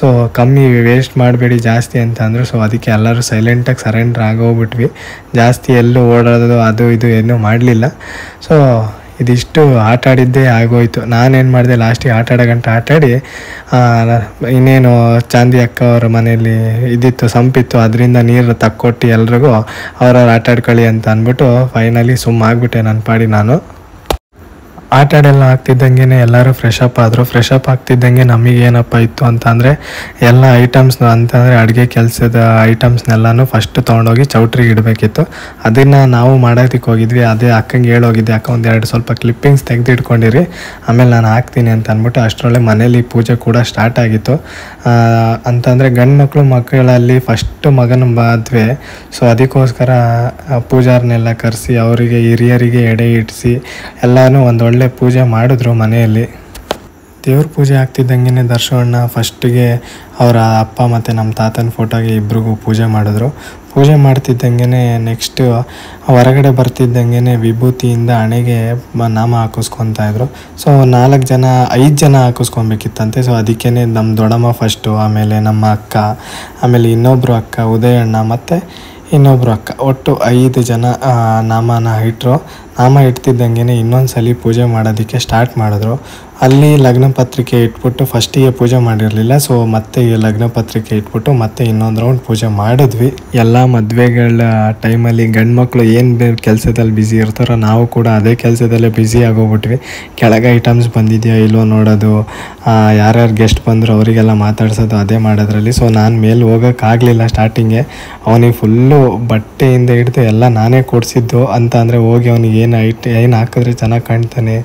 ಸೊ ಕಮ್ಮಿ ವೇಸ್ಟ್ ಮಾಡಬೇಡಿ ಜಾಸ್ತಿ ಅಂತ ಅಂದರು. ಸೊ ಅದಕ್ಕೆ ಎಲ್ಲರೂ ಸೈಲೆಂಟಾಗಿ ಸರೆಂಡ್ರ್ ಆಗೋಗ್ಬಿಟ್ವಿ. ಜಾಸ್ತಿ ಎಲ್ಲೂ ಓಡೋದು ಅದು ಇದು ಏನೂ ಮಾಡಲಿಲ್ಲ. ಸೊ ಇದಿಷ್ಟು ಆಟ ಆಡಿದ್ದೇ ಆಗೋಯ್ತು. ನಾನೇನು ಮಾಡಿದೆ, ಲಾಸ್ಟಿಗೆ ಆಟ ಆಡಿ ಇನ್ನೇನು ಚಾಂದಿ ಅಕ್ಕ ಅವ್ರ ಮನೆಯಲ್ಲಿ ಇದ್ದಿತ್ತು ಸಂಪಿತ್ತು, ಅದರಿಂದ ನೀರು ತಕ್ಕೊಟ್ಟು ಎಲ್ರಿಗೂ ಅವ್ರವ್ರು ಆಟ ಆಡ್ಕೊಳ್ಳಿ ಅಂತ ಅಂದ್ಬಿಟ್ಟು ಫೈನಲಿ ಸುಮ್ಮಾಗ್ಬಿಟ್ಟೆ ನನ್ನ ಪಾಡಿ ನಾನು. ಆಟ ಆಡೆಲ್ಲ ಆಗ್ತಿದ್ದಂಗೆ ಎಲ್ಲರೂ ಫ್ರೆಶ್ ಅಪ್ ಆದರು. ಫ್ರೆಶ್ ಅಪ್ ಆಗ್ತಿದ್ದಂಗೆ ನಮಗೇನಪ್ಪ ಇತ್ತು ಅಂತಂದರೆ ಎಲ್ಲ ಐಟಮ್ಸ್ನ ಅಂತಂದರೆ ಅಡುಗೆ ಕೆಲಸದ ಐಟಮ್ಸ್ನೆಲ್ಲನೂ ಫಸ್ಟ್ ತೊಗೊಂಡೋಗಿ ಚೌಟ್ರಿಗೆ ಇಡಬೇಕಿತ್ತು. ಅದನ್ನು ನಾವು ಮಾಡೋದಕ್ಕೆ ಹೋಗಿದ್ವಿ. ಅದೇ ಅಕ್ಕಂಗೆ ಹೇಳೋಗಿದ್ದೆ, ಅಕ್ಕ ಒಂದೆರಡು ಸ್ವಲ್ಪ ಕ್ಲಿಪ್ಪಿಂಗ್ಸ್ ತೆಗೆದು ಇಟ್ಕೊಂಡಿರಿ, ಆಮೇಲೆ ನಾನು ಹಾಕ್ತೀನಿ ಅಂತ ಅಂದ್ಬಿಟ್ಟು. ಅಷ್ಟರೊಳಗೆ ಮನೇಲಿ ಪೂಜೆ ಕೂಡ ಸ್ಟಾರ್ಟ್ ಆಗಿತ್ತು. ಅಂತಂದರೆ ಗಂಡು ಮಕ್ಕಳಲ್ಲಿ ಫಸ್ಟ್ ಮಗನ ಮದುವೆ. ಸೊ ಅದಕ್ಕೋಸ್ಕರ ಪೂಜಾರನ್ನೆಲ್ಲ ಕರೆಸಿ ಅವರಿಗೆ ಹಿರಿಯರಿಗೆ ಎಡೆ ಇಡಿಸಿ ಎಲ್ಲನೂ ಒಂದೊಳ್ಳೆ ಪೂಜೆ ಮಾಡಿದ್ರು ಮನೆಯಲ್ಲಿ. ದೇವ್ರ ಪೂಜೆ ಆಗ್ತಿದ್ದಂಗೆ ದರ್ಶಣ್ಣ ಫಸ್ಟಿಗೆ ಅವರ ಅಪ್ಪ ಮತ್ತು ನಮ್ಮ ತಾತನ ಫೋಟೋಗೆ ಇಬ್ರಿಗೂ ಪೂಜೆ ಮಾಡಿದ್ರು. ಪೂಜೆ ಮಾಡ್ತಿದ್ದಂಗೆ ನೆಕ್ಸ್ಟು ಹೊರಗಡೆ ಬರ್ತಿದ್ದಂಗೆ ವಿಭೂತಿಯಿಂದ ಹಣೆಗೆ ನಾಮ ಹಾಕಿಸ್ಕೊತಾಯಿದ್ರು. ಸೊ 5 ಜನ ಹಾಕಿಸ್ಕೊಬೇಕಿತ್ತಂತೆ. ಸೊ ಅದಕ್ಕೇ ನಮ್ಮ ದೊಡ್ಡಮ್ಮ ಫಸ್ಟು, ಆಮೇಲೆ ನಮ್ಮ ಅಕ್ಕ, ಆಮೇಲೆ ಇನ್ನೊಬ್ಬರು ಅಕ್ಕ ಉದಯಣ್ಣ ಮತ್ತು ಇನ್ನೊಬ್ಬರು ಅಕ್ಕ, ಒಟ್ಟು 5 ಜನ ನಾಮನ ಇಟ್ಟರು. ನಾಮ ಇಡ್ತಿದ್ದಂಗೆ ಇನ್ನೊಂದು ಸಲ ಪೂಜೆ ಮಾಡೋದಕ್ಕೆ ಸ್ಟಾರ್ಟ್ ಮಾಡಿದ್ರು. ಅಲ್ಲಿ ಲಗ್ನ ಪತ್ರಿಕೆ ಇಟ್ಬಿಟ್ಟು ಫಸ್ಟಿಗೆ ಪೂಜೆ ಮಾಡಿರಲಿಲ್ಲ. ಸೊ ಮತ್ತೆ ಲಗ್ನ ಪತ್ರಿಕೆ ಇಟ್ಬಿಟ್ಟು ಮತ್ತೆ ಇನ್ನೊಂದು ರೌಂಡ್ ಪೂಜೆ ಮಾಡಿದ್ವಿ. ಎಲ್ಲ ಮದುವೆಗಳ ಟೈಮಲ್ಲಿ ಗಂಡು ಮಕ್ಕಳು ಏನು ಕೆಲಸದಲ್ಲಿ ಬ್ಯುಸಿ ಇರ್ತಾರೋ ನಾವು ಕೂಡ ಅದೇ ಕೆಲಸದಲ್ಲೇ ಬ್ಯುಸಿ ಆಗೋಗ್ಬಿಟ್ವಿ. ಕೆಳಗೆ ಐಟಮ್ಸ್ ಬಂದಿದೆಯಾ ಇಲ್ವೋ ನೋಡೋದು, ಯಾರ್ಯಾರು ಗೆಸ್ಟ್ ಬಂದರು ಅವರಿಗೆಲ್ಲ ಮಾತಾಡ್ಸೋದು ಅದೇ ಮಾಡೋದ್ರಲ್ಲಿ. ಸೊ ನಾನು ಮೇಲೆ ಹೋಗೋಕ್ಕಾಗಲಿಲ್ಲ ಸ್ಟಾರ್ಟಿಂಗೆ. ಅವನಿಗೆ ಫುಲ್ಲು ಬಟ್ಟೆಯಿಂದ ಹಿಡಿದು ಎಲ್ಲ ನಾನೇ ಕೊಡಿಸಿದ್ದು ಅಂತ ಅಂದರೆ ಹೋಗಿ ಅವನಿಗೆ ಏನು ಹಾಕಿದ್ರೆ ಚೆನ್ನಾಗಿ ಕಾಣ್ತಾನೆ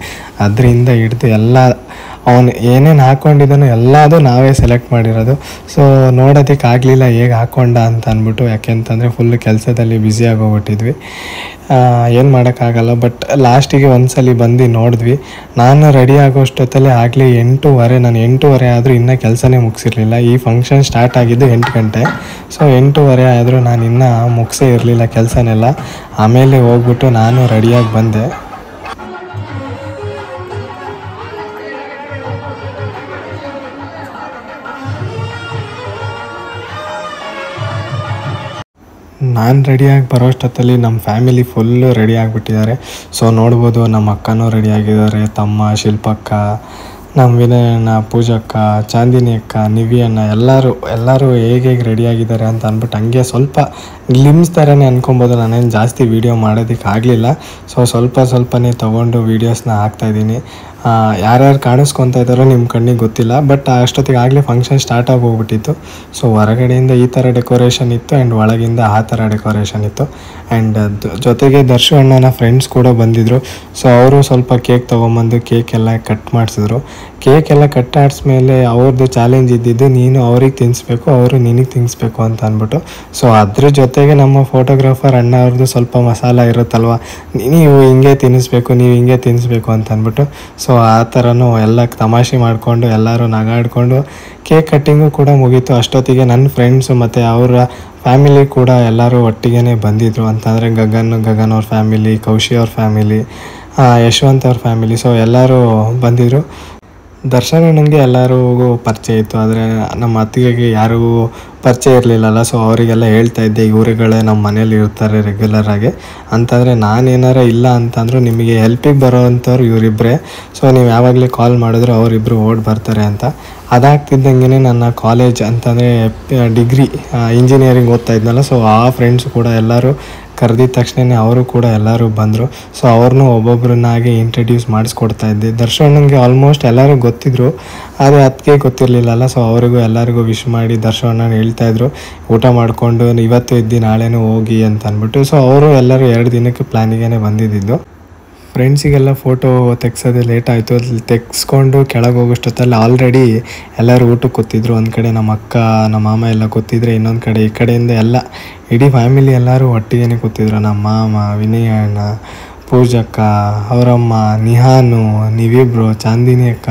ಅದರಿಂದ ಹಿಡಿದು ಎಲ್ಲ ಅವನು ಏನೇನು ಹಾಕ್ಕೊಂಡಿದ್ದಾನೋ ಎಲ್ಲದೂ ನಾವೇ ಸೆಲೆಕ್ಟ್ ಮಾಡಿರೋದು. ಸೊ ನೋಡೋದಕ್ಕಾಗಲಿಲ್ಲ ಹೇಗೆ ಹಾಕ್ಕೊಂಡ ಅಂತ ಅಂದ್ಬಿಟ್ಟು, ಯಾಕೆಂತಂದರೆ ಫುಲ್ಲು ಕೆಲಸದಲ್ಲಿ ಬ್ಯುಸಿ ಆಗೋಗ್ಬಿಟ್ಟಿದ್ವಿ. ಏನು ಮಾಡೋಕ್ಕಾಗಲ್ಲ. ಬಟ್ ಲಾಸ್ಟಿಗೆ ಒಂದ್ಸಲಿ ಬಂದು ನೋಡಿದ್ವಿ. ನಾನು ರೆಡಿ ಆಗೋಷ್ಟೊತ್ತಲ್ಲೇ ಆಗಲಿ 8:30. ನಾನು 8:30 ಆದರೂ ಇನ್ನೂ ಕೆಲಸನೇ ಮುಗಿಸಿರಲಿಲ್ಲ. ಈ ಫಂಕ್ಷನ್ ಸ್ಟಾರ್ಟ್ ಆಗಿದ್ದು 8 ಗಂಟೆ. ಸೊ 8:30 ಆದರೂ ನಾನು ಇನ್ನೂ ಮುಗಿಸೇ ಇರಲಿಲ್ಲ ಕೆಲಸನೆಲ್ಲ. ಆಮೇಲೆ ಹೋಗ್ಬಿಟ್ಟು ನಾನು ರೆಡಿಯಾಗಿ ಬಂದೆ. ನಾನು ರೆಡಿಯಾಗಿ ಬರೋಷ್ಟೊತ್ತಲ್ಲಿ ನಮ್ಮ ಫ್ಯಾಮಿಲಿ ಫುಲ್ಲು ರೆಡಿ ಆಗಿಬಿಟ್ಟಿದ್ದಾರೆ. ಸೊ ನೋಡ್ಬೋದು, ನಮ್ಮ ಅಕ್ಕನೂ ರೆಡಿ ಆಗಿದ್ದಾರೆ, ತಮ್ಮ ಶಿಲ್ಪಕ್ಕ, ನಮ್ಮ ವಿನಯಣ್ಣ, ಪೂಜಕ್ಕ, ಚಾಂದಿನಿ ಅಕ್ಕ, ನಿವಿಯಣ್ಣ ಎಲ್ಲರೂ ಹೇಗೆ ರೆಡಿಯಾಗಿದ್ದಾರೆ ಅಂತ ಅಂದ್ಬಿಟ್ಟು ಹಂಗೆ ಸ್ವಲ್ಪ ಗ್ಲಿಮ್ಸ್ ಥರನೇ ಅಂದ್ಕೊಬೋದು. ನಾನೇನು ಜಾಸ್ತಿ ವೀಡಿಯೋ ಮಾಡೋದಕ್ಕೆ ಆಗಲಿಲ್ಲ. ಸೊ ಸ್ವಲ್ಪನೇ ತೊಗೊಂಡು ವೀಡಿಯೋಸ್ನ ಹಾಕ್ತಾಯಿದ್ದೀನಿ. ಯಾರ್ಯಾರು ಕಾಣಿಸ್ಕೊತಾ ಇದ್ದಾರೋ ನಿಮ್ಮ ಕಣ್ಣಿಗೆ ಗೊತ್ತಿಲ್ಲ. ಬಟ್ ಅಷ್ಟೊತ್ತಿಗೆ ಆಗಲೇ ಫಂಕ್ಷನ್ ಸ್ಟಾರ್ಟ್ ಆಗಿ ಹೋಗ್ಬಿಟ್ಟಿತ್ತು. ಸೊ ಹೊರಗಡೆಯಿಂದ ಈ ಥರ ಡೆಕೋರೇಷನ್ ಇತ್ತು ಆ್ಯಂಡ್ ಒಳಗಿಂದ ಆ ಥರ ಡೆಕೋರೇಷನ್ ಇತ್ತು. ಆ್ಯಂಡ್ ಜೊತೆಗೆ ದರ್ಶು ಅಣ್ಣನ ಫ್ರೆಂಡ್ಸ್ ಕೂಡ ಬಂದಿದ್ದರು. ಸೊ ಅವರು ಸ್ವಲ್ಪ ಕೇಕ್ ತೊಗೊಂಬಂದು ಕೇಕ್ ಎಲ್ಲ ಕಟ್ ಮಾಡಿಸಿದ್ರು. ಕೇಕ್ ಎಲ್ಲ ಕಟ್ ಆಡಿಸ್ಮೇಲೆ ಅವ್ರದ್ದು ಚಾಲೆಂಜ್ ಇದ್ದಿದ್ದು ನೀನು ಅವ್ರಿಗೆ ತಿನ್ನಿಸ್ಬೇಕು, ಅವರು ನಿನಗೆ ತಿನ್ನಿಸ್ಬೇಕು ಅಂತ ಅಂದ್ಬಿಟ್ಟು. ಸೊ ಅದ್ರ ಜೊತೆಗೆ ನಮ್ಮ ಫೋಟೋಗ್ರಾಫರ್ ಅಣ್ಣ ಅವ್ರದ್ದು ಸ್ವಲ್ಪ ಮಸಾಲ ಇರುತ್ತಲ್ವ, ನೀವು ಹಿಂಗೆ ತಿನ್ನಿಸ್ಬೇಕು, ನೀವು ಹಿಂಗೆ ತಿನ್ನಿಸ್ಬೇಕು ಅಂತ ಅಂದ್ಬಿಟ್ಟು. ಸೊ ಆ ಥರನೂ ಎಲ್ಲ ತಮಾಷೆ ಮಾಡಿಕೊಂಡು ಎಲ್ಲರೂ ನಗಾಡ್ಕೊಂಡು ಕೇಕ್ ಕಟ್ಟಿಂಗು ಕೂಡ ಮುಗೀತು. ಅಷ್ಟೊತ್ತಿಗೆ ನನ್ನ ಫ್ರೆಂಡ್ಸು ಮತ್ತು ಅವರ ಫ್ಯಾಮಿಲಿ ಕೂಡ ಎಲ್ಲರೂ ಒಟ್ಟಿಗೆ ಬಂದಿದ್ದರು. ಅಂತಂದರೆ ಗಗನ್ ಅವ್ರ ಫ್ಯಾಮಿಲಿ, ಕೌಶಿ ಅವ್ರ ಫ್ಯಾಮಿಲಿ, ಯಶವಂತ್ ಅವ್ರ ಫ್ಯಾಮಿಲಿ. ಸೊ ಎಲ್ಲರೂ ಬಂದಿದ್ದರು. ದರ್ಶನ್ ನನಗೆ ಎಲ್ಲರಿಗೂ ಪರಿಚಯ ಇತ್ತು, ಆದರೆ ನಮ್ಮ ಅತ್ತಿಗೆಗೆ ಯಾರಿಗೂ ಪರಿಚಯ ಇರಲಿಲ್ಲಲ್ಲ. ಸೊ ಅವರಿಗೆಲ್ಲ ಹೇಳ್ತಾ ಇದ್ದೆ ಇವರುಗಳೇ ನಮ್ಮ ಮನೇಲಿ ಇರ್ತಾರೆ ರೆಗ್ಯುಲರಾಗಿ ಅಂತಂದರೆ, ನಾನೇನಾರ ಇಲ್ಲ ಅಂತಂದರೂ ನಿಮಗೆ ಹೆಲ್ಪಿಗೆ ಬರೋವಂಥವ್ರು ಇವರಿಬ್ಬರೇ. ಸೊ ನೀವು ಯಾವಾಗಲೇ ಕಾಲ್ ಮಾಡಿದ್ರು ಅವರಿಬ್ಬರು ಓಡಿ ಬರ್ತಾರೆ ಅಂತ. ಅದಾಗ್ತಿದ್ದಂಗೆ ನನ್ನ ಕಾಲೇಜ್ ಅಂತಂದರೆ ಡಿಗ್ರಿ ಇಂಜಿನಿಯರಿಂಗ್ ಓದ್ತಾ ಇದ್ನಲ್ಲ, ಸೊ ಆ ಫ್ರೆಂಡ್ಸು ಕೂಡ ಎಲ್ಲರೂ ಕರೆದಿದ್ದ ತಕ್ಷಣ ಅವರು ಕೂಡ ಎಲ್ಲರೂ ಬಂದರು. ಸೊ ಅವ್ರನ್ನೂ ಒಬ್ಬೊಬ್ಬರನ್ನಾಗಿ ಇಂಟ್ರಡ್ಯೂಸ್ ಮಾಡಿಸ್ಕೊಡ್ತಾ ಇದ್ದೆ. ದರ್ಶನಂಗೆ ಆಲ್ಮೋಸ್ಟ್ ಎಲ್ಲರೂ ಗೊತ್ತಿದ್ದರು, ಆದರೆ ಅದಕ್ಕೆ ಗೊತ್ತಿರಲಿಲ್ಲಲ್ಲ. ಸೊ ಅವರಿಗೂ ಎಲ್ಲರಿಗೂ ವಿಶ್ ಮಾಡಿ ದರ್ಶನ ಹೇಳ್ತಾಯಿದ್ರು ಊಟ ಮಾಡಿಕೊಂಡು ಇವತ್ತು ಇದ್ದು ನಾಳೆನೂ ಹೋಗಿ ಅಂತ ಅಂದ್ಬಿಟ್ಟು. ಸೊ ಅವರು ಎಲ್ಲರೂ 2 ದಿನಕ್ಕೆ ಪ್ಲ್ಯಾನಿಗೆ ಬಂದಿದ್ದು. ಫ್ರೆಂಡ್ಸಿಗೆಲ್ಲ ಫೋಟೋ ತೆಗ್ಸೋದೇ ಲೇಟ್ ಆಯಿತು. ಅಲ್ಲಿ ತೆಗ್ಸ್ಕೊಂಡು ಕೆಳಗೆ ಹೋಗೋಷ್ಟೊತ್ತಲ್ಲಿ ಆಲ್ರೆಡಿ ಎಲ್ಲರೂ ಊಟಕ್ಕೆ ಕೂತಿದ್ರು. ಒಂದು ಕಡೆ ನಮ್ಮ ಅಕ್ಕ ನಮ್ಮ ಮಾಮ ಎಲ್ಲ ಕೂತಿದ್ರೆ, ಇನ್ನೊಂದು ಕಡೆ ಈ ಕಡೆಯಿಂದ ಎಲ್ಲ ಇಡೀ ಫ್ಯಾಮಿಲಿ ಎಲ್ಲರೂ ಒಟ್ಟಿಗೆ ಕೂತಿದ್ರು. ನಮ್ಮ ಮಾಮ, ವಿನಯ ಅಣ್ಣ, ಪೂಜಕ್ಕ, ಅವರಮ್ಮ, ನಿಹಾನು, ನೀವಿಬ್ಬರು, ಚಾಂದಿನಿ ಅಕ್ಕ,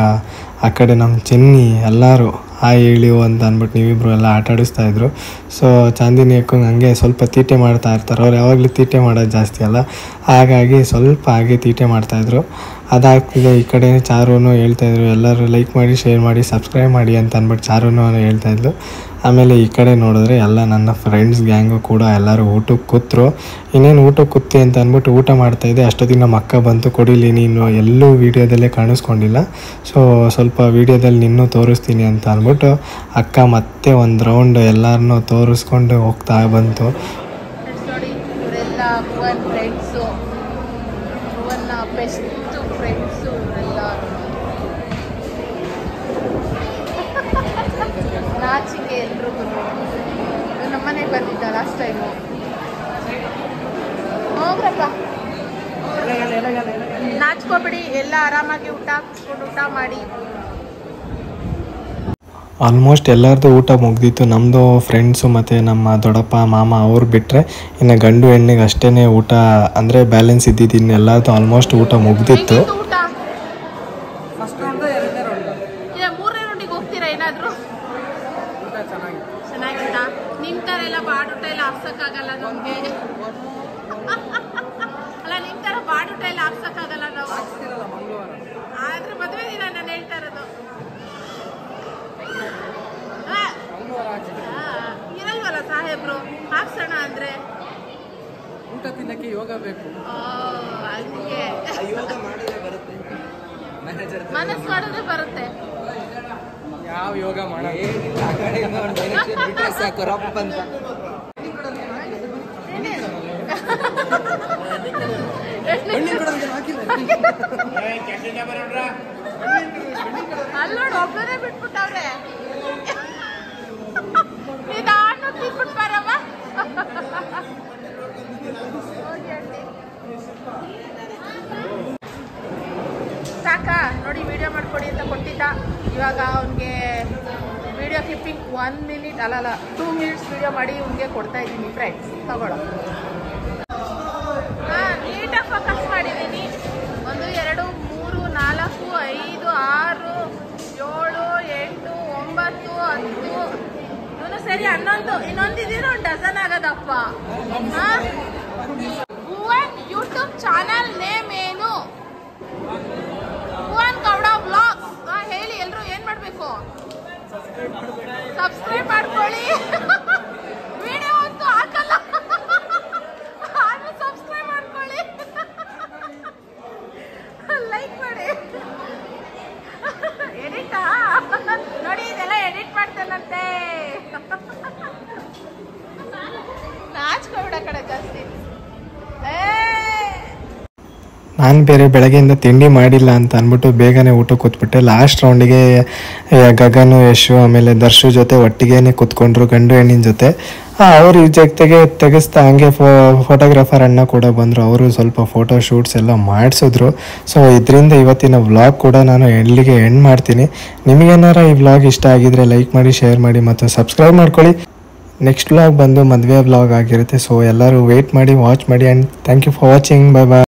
ಆ ಕಡೆ ನಮ್ಮ ಚೆನ್ನಿ ಎಲ್ಲರೂ ಹಾಯ್ ಹೇಳಿವು ಅಂತ ಅಂದ್ಬಿಟ್ಟು ನೀವಿಬ್ಬರು ಎಲ್ಲ ಆಟ ಆಡಿಸ್ತಾಯಿದ್ರು. ಸೊ ಚಾಂದಿನಿ ಅಕ್ಕಂಗೆ ಹಂಗೆ ಸ್ವಲ್ಪ ತೀಟೆ ಮಾಡ್ತಾ ಇರ್ತಾರೆ. ಅವ್ರು ಯಾವಾಗಲೂ ತೀಟೆ ಮಾಡೋದು ಜಾಸ್ತಿ ಅಲ್ಲ, ಹಾಗಾಗಿ ಸ್ವಲ್ಪ ಹಾಗೆ ತೀಟೆ ಮಾಡ್ತಾಯಿದ್ರು. ಅದಾಗ್ತಿದೆ ಈ ಕಡೆ ಚಾರುನು ಹೇಳ್ತಾಯಿದ್ರು ಎಲ್ಲರೂ ಲೈಕ್ ಮಾಡಿ, ಶೇರ್ ಮಾಡಿ, ಸಬ್ಸ್ಕ್ರೈಬ್ ಮಾಡಿ ಅಂತ ಅಂದ್ಬಿಟ್ಟು ಚಾರುನು ಹೇಳ್ತಾಯಿದ್ಲು. ಆಮೇಲೆ ಈ ಕಡೆ ನೋಡಿದ್ರೆ ಎಲ್ಲ ನನ್ನ ಫ್ರೆಂಡ್ಸ್ ಗ್ಯಾಂಗು ಕೂಡ ಎಲ್ಲರೂ ಊಟಕ್ಕೆ ಕೂತರು. ಇನ್ನೇನು ಊಟಕ್ಕೆ ಕೂತಿ ಅಂತ ಅಂದ್ಬಿಟ್ಟು ಊಟ ಮಾಡ್ತಾಯಿದ್ದೆ. ಅಷ್ಟೊತ್ತಿಗೆ ನಮ್ಮ ಅಕ್ಕ ಬಂತು, ಕೊಡಿಲಿ ನೀನು ಎಲ್ಲೂ ವೀಡಿಯೋದಲ್ಲೇ ಕಾಣಿಸ್ಕೊಂಡಿಲ್ಲ, ಸೊ ಸ್ವಲ್ಪ ವೀಡಿಯೋದಲ್ಲಿ ನಿನ್ನೂ ತೋರಿಸ್ತೀನಿ ಅಂತ ಅಂದ್ಬಿಟ್ಟು ಅಕ್ಕ ಮತ್ತೆ ಒಂದು ರೌಂಡ್ ಎಲ್ಲರನ್ನೂ ತೋರಿಸ್ಕೊಂಡು ಹೋಗ್ತಾ ಬಂತು. ನೋಡಿ ಇವರೆಲ್ಲ ಭುವನ್ ಫ್ರೆಂಡ್ಸು, ಭುವನ್ನ ಬೆಸ್ಟ್ ಫ್ರೆಂಡ್ಸು ಇವರೆಲ್ಲ. ನಾಚಿಕೆ ಎಲ್ರಿಗೂ. ನಮ್ಮನೆಗೆ ಬಂದಿದ್ದ ಲಾಸ್ಟ್ ಟೈಮು. ಹೋಗ್ರಪ್ಪ, ನಾಚ್ಕೋಬಿಡಿ, ಎಲ್ಲ ಆರಾಮಾಗಿ ಊಟ ಹಾಕ್ಸ್ಕೊಂಡು ಊಟ ಮಾಡಿ. ಆಲ್ಮೋಸ್ಟ್ ಎಲ್ಲರದ್ದು ಊಟ ಮುಗ್ದಿತ್ತು. ನಮ್ಮದು ಫ್ರೆಂಡ್ಸು ಮತ್ತು ನಮ್ಮ ದೊಡ್ಡಪ್ಪ ಮಾಮ ಅವ್ರು ಬಿಟ್ಟರೆ ಇನ್ನು ಗಂಡು ಹೆಣ್ಣಿಗೆ ಅಷ್ಟೇ ಊಟ ಅಂದರೆ ಬ್ಯಾಲೆನ್ಸ್ ಇದ್ದಿದ್ದು. ಇನ್ನು ಎಲ್ಲರದ್ದು ಆಲ್ಮೋಸ್ಟ್ ಊಟ ಮುಗ್ದಿತ್ತು. ಊಟ ಮೂರನೇ ರೌಂಡಿಗೆ ಹೋಗ್ತೀರಾ ಏನಾದರೂ? ಚೆನ್ನಾಗಿತ್ತಾ? ನಿಮ್ಮ ಥರ ಎಲ್ಲ ಬಾಡೂಟ ಎಲ್ಲ ಹಾಕ್ಸೋಕ್ಕಾಗಲ್ಲ ನಮಗೆ. ಅಲ್ಲ, ನಿಮ್ಮ ಥರ ಬಾಡೂಟ ಎಲ್ಲ ಹಾಕ್ಸೋಕ್ಕಾಗಲ್ಲ ನಾವು. ಆದರೆ ಮದುವೆ ದಿನ ನಾನು ಹೇಳ್ತಾ ಇರೋದು. ಇರಲ್ವಲ್ಲ ಸಾಹೇಬ್ರು ಹಾಕ್ಸೋಣ ಅಂದ್ರೆ? ಊಟ ತಿನ್ನಕ್ಕೆ ಯೋಗ ಬೇಕು. ಹಂಗೆ ಮನಸ್ಸು ಮಾಡಿದ್ರೆ ಬರುತ್ತೆ. ಯಾವ ಯೋಗ ಮಾಡೋದು? ಅಲ್ಲೋಡು ಒಬ್ಬರೇ ಬಿಟ್ಬಿಟ್ಟವ್ರೆ. ನಿಧಾನ ತಿನ್ಬಿಟ್ಟು ಬರವ. ಸಾಕಾ ನೋಡಿ, ವಿಡಿಯೋ ಮಾಡ್ಕೊಡಿ ಅಂತ ಕೊಟ್ಟಿದ್ದ. ಇವಾಗ ಅವನಿಗೆ ವಿಡಿಯೋ ಕ್ಲಿಪ್ಪಿಂಗ್ 1 ಮಿನಿಟ್ ಅಲ್ಲ 2 ಮಿನಿಟ್ಸ್ ವಿಡಿಯೋ ಮಾಡಿ ಇವನಿಗೆ ಕೊಡ್ತಾ ಇದ್ದೀನಿ. ಫ್ರೆಂಡ್ಸ್ ತಗೊಳ್ಳೋ. ನೀಟಾಗಿ ಫೋಕಸ್ ಮಾಡಿದ್ದೀನಿ. 1 2 3 4 5 6 7 8 9 10 ಇವನು ಸರಿ 11. ಇನ್ನೊಂದಿದ್ದೀರ 1 ಡಜನ್ ಆಗೋದಪ್ಪ. ಭುವನ್ ಯೂಟ್ಯೂಬ್ ಚಾನಲ್ ನೇಮ್ ಏನು? ಭುವನ್ ಗೌಡ ವ್ಲಾಗ್ಸ್. ಹೇಳಿ ಎಲ್ಲರೂ ಏನು ಮಾಡಬೇಕು? ಸಬ್ಸ್ಕ್ರೈಬ್ ಮಾಡ್ಕೊಳ್ಳಿ. ವಿಡಿಯೋ ಅಂತೂ ಹಾಕಲ್ಲ, ಆದ್ರೂ ಸಬ್ಸ್ಕ್ರೈಬ್ ಮಾಡ್ಕೊಳ್ಳಿ, ಲೈಕ್ ಮಾಡಿ. ಎಡಿಟಾ ನೋಡಿ, ಇದೆಲ್ಲ ಎಡಿಟ್ ಮಾಡ್ತಾನಂತೆ. ನಾಚ್ಕೊಬಿಡ ಕಡೆ ಜಾಸ್ತಿ. ನಾನು ಬೇರೆ ಬೆಳಗ್ಗೆಯಿಂದ ತಿಂಡಿ ಮಾಡಿಲ್ಲ ಅಂತ ಅಂದ್ಬಿಟ್ಟು ಬೇಗನೆ ಊಟ ಕೂತ್ಬಿಟ್ಟೆ. ಲಾಸ್ಟ್ ರೌಂಡಿಗೆ ಗಗನು, ಯಶು ಆಮೇಲೆ ದರ್ಶು ಜೊತೆ ಒಟ್ಟಿಗೆ ಕೂತ್ಕೊಂಡ್ರು, ಗಂಡು ಹೆಣ್ಣಿನ ಜೊತೆ. ಅವರು ಈ ಜೊತೆಗೆ ತೆಗೆಸ್ತಾ ಹಂಗೆ ಫೋಟೋಗ್ರಾಫರ್ ಅಣ್ಣ ಕೂಡ ಬಂದರು. ಅವರು ಸ್ವಲ್ಪ ಫೋಟೋ ಶೂಟ್ಸ್ ಎಲ್ಲ ಮಾಡಿಸಿದ್ರು. ಸೊ ಇದರಿಂದ ಇವತ್ತಿನ ವ್ಲಾಗ್ ಕೂಡ ನಾನು ಎಲ್ಲಿಗೆ ಎಂಡ್ ಮಾಡ್ತೀನಿ. ನಿಮಗೇನಾರ ಈ ವ್ಲಾಗ್ ಇಷ್ಟ ಆಗಿದ್ರೆ ಲೈಕ್ ಮಾಡಿ, ಶೇರ್ ಮಾಡಿ ಮತ್ತು ಸಬ್ಸ್ಕ್ರೈಬ್ ಮಾಡ್ಕೊಳ್ಳಿ. ನೆಕ್ಸ್ಟ್ ವ್ಲಾಗ್ ಬಂದು ಮದುವೆ ವ್ಲಾಗ್ ಆಗಿರುತ್ತೆ. ಸೊ ಎಲ್ಲರೂ ವೆಯ್ಟ್ ಮಾಡಿ, ವಾಚ್ ಮಾಡಿ. And thank you for watching. Bye bye.